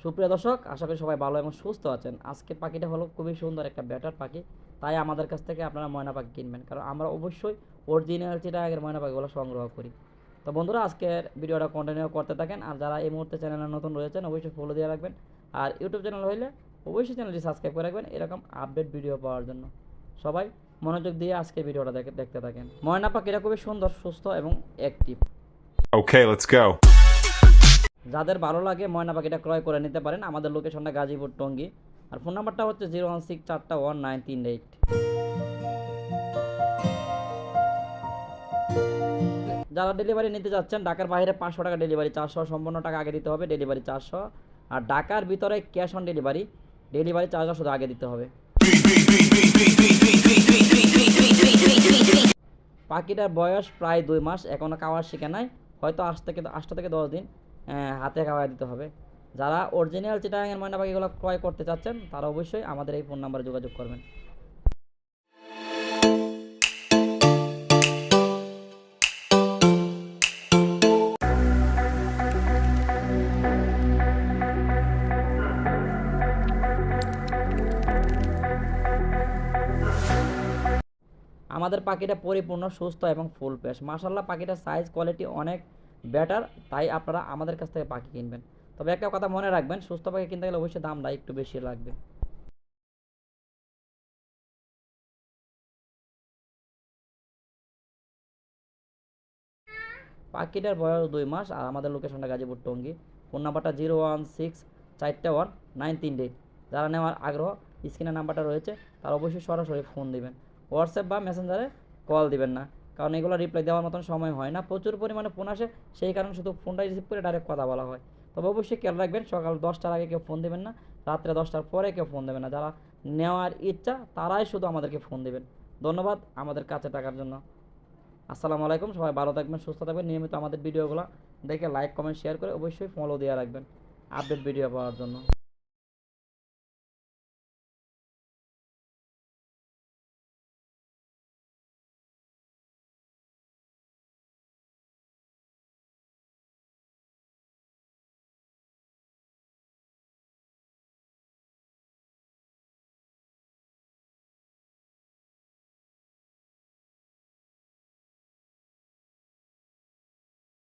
সুপ্রিয় দর্শক, আশা করি সবাই ভালো এবং সুস্থ আছেন। আজকে পাখিটা হলো খুবই সুন্দর একটা ব্যাটার পাখি, তাই আমাদের কাছ থেকে আপনারা ময়না পাখি কিনবেন, কারণ আমরা অবশ্যই অরিজিনাল চিটাগাংয়ের ময়না পাখিগুলো সংগ্রহ করি। তো বন্ধুরা, আজকের ভিডিওটা কন্টিনিউ করতে থাকেন। আর যারা এই মুহূর্তে চ্যানেলে নতুন রয়েছেন অবশ্যই ফলো দিয়ে রাখবেন, আর ইউটিউব চ্যানেল হইলে অবশ্যই চ্যানেলটি সাবস্ক্রাইব করে রাখবেন এরকম আপডেট ভিডিও পাওয়ার জন্য। সবাই মনোযোগ দিয়ে আজকে ভিডিওটা দেখতে থাকেন। ময়না পাখিটা খুবই সুন্দর, সুস্থ এবং অ্যাক্টিভ। Okay, let's go. যাদের ভালো লাগে ময়না পাখিটা ক্রয় করে নিতে পারেন। আমাদের লোকেশনটা গাজীপুর টঙ্গী, আর ফোন নাম্বারটা হচ্ছে 016419138। যারা ডেলিভারি নিতে যাচ্ছেন, ঢাকার বাইরে 500 টাকা ডেলিভারি চার্জ, সম্পূর্ণ টাকা আগে দিতে হবে, ডেলিভারি চার্জ। আর ঢাকার ভিতরে ক্যাশ অন ডেলিভারি, ডেলিভারি চার্জও শুধু আগে দিতে হবে। পাখিটার বয়স প্রায় 2 মাস, এখনও খাওয়ার শিখে নাই, হয়তো 8 থেকে 10 দিন হাতে খাওয়া দিতে হবে। যারা অরিজিনাল চিটাগাংয়ের ময়না পাখিগুলো ক্রয় করতে চাচ্ছেন তারা অবশ্যই আমাদের এই ফোন নাম্বারে যোগাযোগ করবেন। আমাদের পাখিটা পরিপূর্ণ সুস্থ এবং ফুল ফ্রেশ। মাশাআল্লাহ, পাখিটার সাইজ কোয়ালিটি অনেক বেটার, তাই আপনারা আমাদের কাছ থেকে পাখি কিনবেন। তবে একটা কথা মনে রাখবেন, সুস্থ পাখি কিনতে গেলে অবশ্যই দামটা একটু বেশি লাগবে। পাখিটার বয়স 2 মাস, আর আমাদের লোকেশনটা গাজীপুর টঙ্গী। ফোন নাম্বারটা 016419138। যারা নেওয়ার আগ্রহ, স্ক্রিনে নাম্বারটা রয়েছে, তারা অবশ্যই সরাসরি ফোন দিবেন, হোয়াটসঅ্যাপ বা মেসেঞ্জারে কল দিবেন না, কারণ এগুলো রিপ্লাই দেওয়ার মতন সময় হয় না, প্রচুর পরিমাণে ফোন আসে, সেই কারণে শুধু ফোনটাই রিসিভ করে ডাইরেক্ট কথা বলা হয়। তবে অবশ্যই খেয়াল রাখবেন, সকাল 10টার আগে কেউ ফোন দেবেন না, রাত্রে 10টার পরে কেউ ফোন দেবেন না। যারা নেওয়ার ইচ্ছা তারাই শুধু আমাদেরকে ফোন দেবেন। ধন্যবাদ আমাদের কাছে থাকার জন্য। আসসালামু আলাইকুম। সবাই ভালো থাকবেন, সুস্থ থাকবেন। নিয়মিত আমাদের ভিডিওগুলো দেখে লাইক, কমেন্ট, শেয়ার করে অবশ্যই ফলো দিয়ে রাখবেন আপডেট ভিডিও পাওয়ার জন্য।